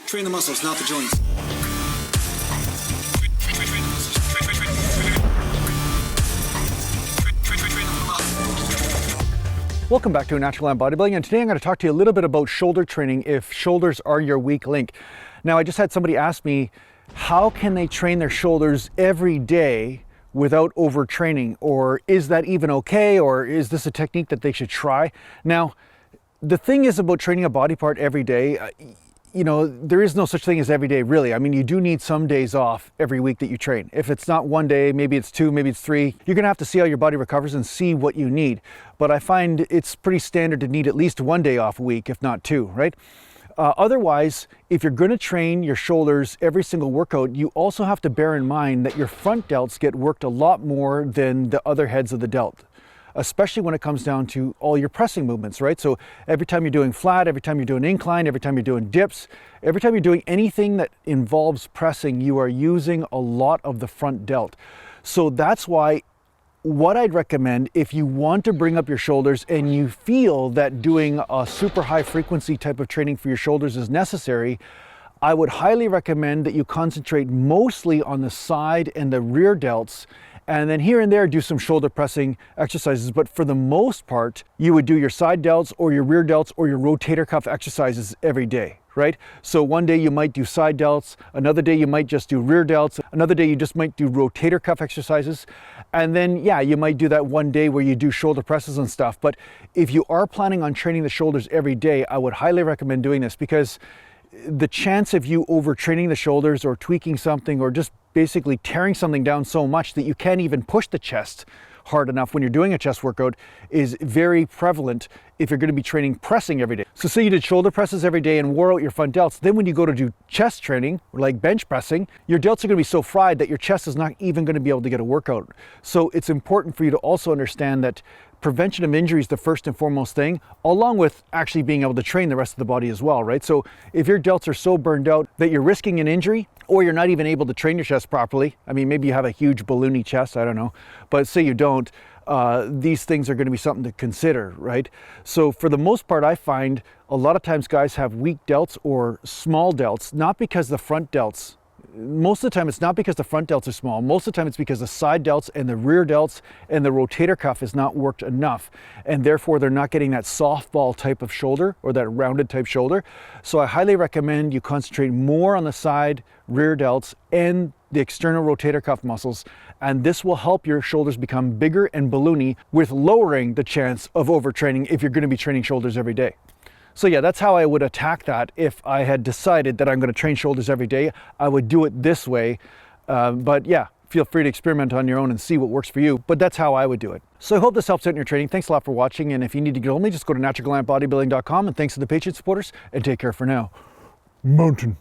Train the muscles, not the joints. Welcome back to Natural Land Bodybuilding, and today I'm going to talk to you a little bit about shoulder training if shoulders are your weak link. Now, I just had somebody ask me, how can they train their shoulders every day without overtraining? Or is that even okay? Or is this a technique that they should try? Now, the thing is about training a body part every day, you know, there is no such thing as every day, really. I mean, you do need some days off every week that you train. If it's not one day, maybe it's two, maybe it's three. You're gonna have to see how your body recovers and see what you need. But I find it's pretty standard to need at least one day off a week, if not two, right? Otherwise, if you're gonna train your shoulders every single workout, you also have to bear in mind that your front delts get worked a lot more than the other heads of the delt, especially when it comes down to all your pressing movements, right? So every time you're doing flat, every time you're doing incline, every time you're doing dips, every time you're doing anything that involves pressing, you are using a lot of the front delt. So that's why what I'd recommend, if you want to bring up your shoulders and you feel that doing a super high frequency type of training for your shoulders is necessary, I would highly recommend that you concentrate mostly on the side and the rear delts, and then here and there do some shoulder pressing exercises. But for the most part, you would do your side delts or your rear delts or your rotator cuff exercises every day, right? So one day you might do side delts, another day you might just do rear delts, another day you just might do rotator cuff exercises. And then, yeah, you might do that one day where you do shoulder presses and stuff. But if you are planning on training the shoulders every day, I would highly recommend doing this, because the chance of you overtraining the shoulders or tweaking something or just basically tearing something down so much that you can't even push the chest hard enough when you're doing a chest workout is very prevalent if you're going to be training pressing every day. So say you did shoulder presses every day and wore out your front delts, then when you go to do chest training, like bench pressing, your delts are going to be so fried that your chest is not even going to be able to get a workout. So it's important for you to also understand that prevention of injury is the first and foremost thing, along with actually being able to train the rest of the body as well, right? So if your delts are so burned out that you're risking an injury, or you're not even able to train your chest properly, I mean, maybe you have a huge balloony chest, I don't know, but say you don't, these things are going to be something to consider, right? So for the most part, I find a lot of times guys have weak delts or small delts, not because the front delts, most of the time it's not because the front delts are small. Most of the time it's because the side delts and the rear delts and the rotator cuff is not worked enough, and therefore they're not getting that softball type of shoulder or that rounded type shoulder. So I highly recommend you concentrate more on the side, rear delts, and the external rotator cuff muscles, and this will help your shoulders become bigger and balloony, with lowering the chance of overtraining if you're going to be training shoulders every day. So yeah, that's how I would attack that. If I had decided that I'm going to train shoulders every day, I would do it this way. But yeah, feel free to experiment on your own and see what works for you. But that's how I would do it. So I hope this helps out in your training. Thanks a lot for watching. And if you need to get hold of me, just go to naturallandbodybuilding.com. And thanks to the Patreon supporters, and take care for now. Mountain.